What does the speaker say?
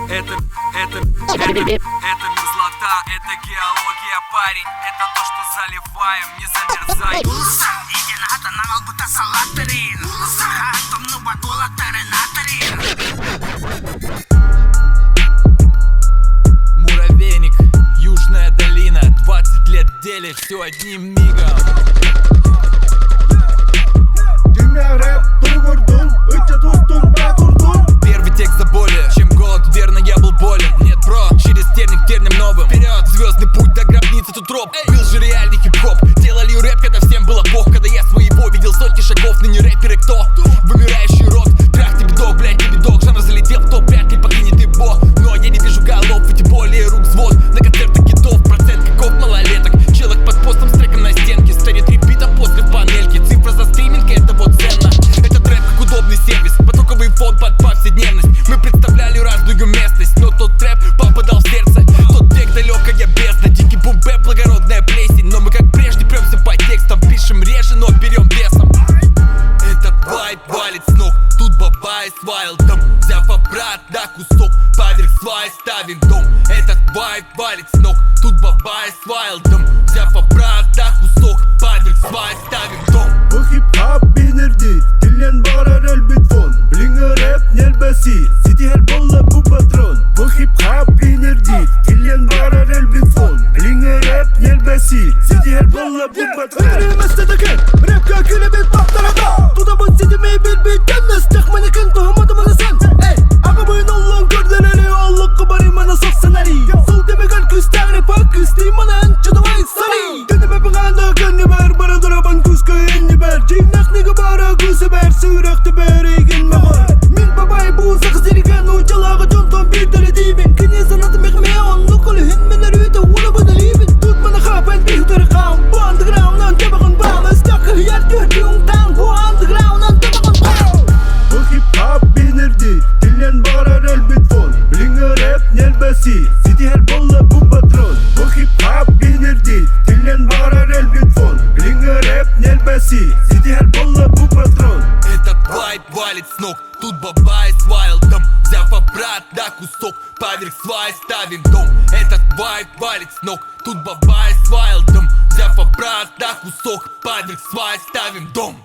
мерзлота, это геология, парень. Это то, что заливаем, не замерзай. Идената на албута салатерин. Сахатом нуба тула теренатерин. Муравейник, Южная долина. 20 лет делишь все одним мигом. Первый текст за более чем год, верно, я был болен. Нет, бро, через терник тернем новым. Вперед, звездный путь до гробницы, тут роп. Был же реальный хип-хоп. Делали рэп, когда всем было бог. Когда я своего видел сотни шагов, ныне рэперы кто? Вымирающий род, трах тебе дог, блядь, тебе дог. Жанр залетел в топ, вряд ли покинет ты бог. Но я не вижу голов, и тем более рук взвод. На концертах китов, процент каков малолеток. Челок под постом с треком на стенке. Станет репитом после панельки. Цифра за стриминг, это вот ценно. Этот рэп как удобный сервис, потоковый фон под повседневность. Мы представляли разную местность, но тот трэп попадал в сердце. Тот век далекая бездна, дикий бум-бэп, благородная плесень. Но мы как прежде премся по текстам, пишем реже, но берем весом. Этот вайб валит с ног, тут бабай с вайлдом. Взяв обратно кусок, поверх свай ставим дом. Этот вайб валит с ног, тут бабай с вайлдом. Взяв обратно кусок, поверх свай ставим дом. Bu hip-hop binirdir, dillen bağırar elbet fon. Blinga rap nel basir, city her bolla bu patron. Bu hip-hop binirdir, dillen bağırar elbet fon. Blinga rap nel basir, city her bolla bu patron. Ömrüm estedekin, rap kakine bir patlarada. Tutamın sidimi bir bitkenmez, tekmenikin tuhamadım ana sen. Aga boyun Allah'ın gördüleri, Allah kubarım ana saksanari. Sol demegan küsten rap, küsteyim ana ançada vay sari. Dönüme bana gönlü ver, bana duraban kuskayın. Cimnak nigga bara gözü ber, sığıraktı berigin mağar. Min babay bu sakız erigen, uçalağı conton bir deli dimin. Kini sanatım ekmeğe onluk olu, hinmenler üyde ula bana limin. Tut bana kapen bir hütörikam, bu underground'dan tabakın bağ. Istakı hıyar gördüğün tan, bu underground'dan tabakın bağ. Bu hip-hop binirdir, dillen bağırar elbet fon. Blinga rap nel basir, city her bolla bu patron. Bu hip-hop binirdir, dillen bağırar elbet fon. Blinga rap nel basir, city her bolla bu patron. Этот вайб валит с ног, тут бабай с вайлдом. Взяв обратно кусок, поверх свай ставим дом. Этот вайб валит с ног, тут бабай с вайлдом. Взяв обратно кусок, поверх свай ставим дом.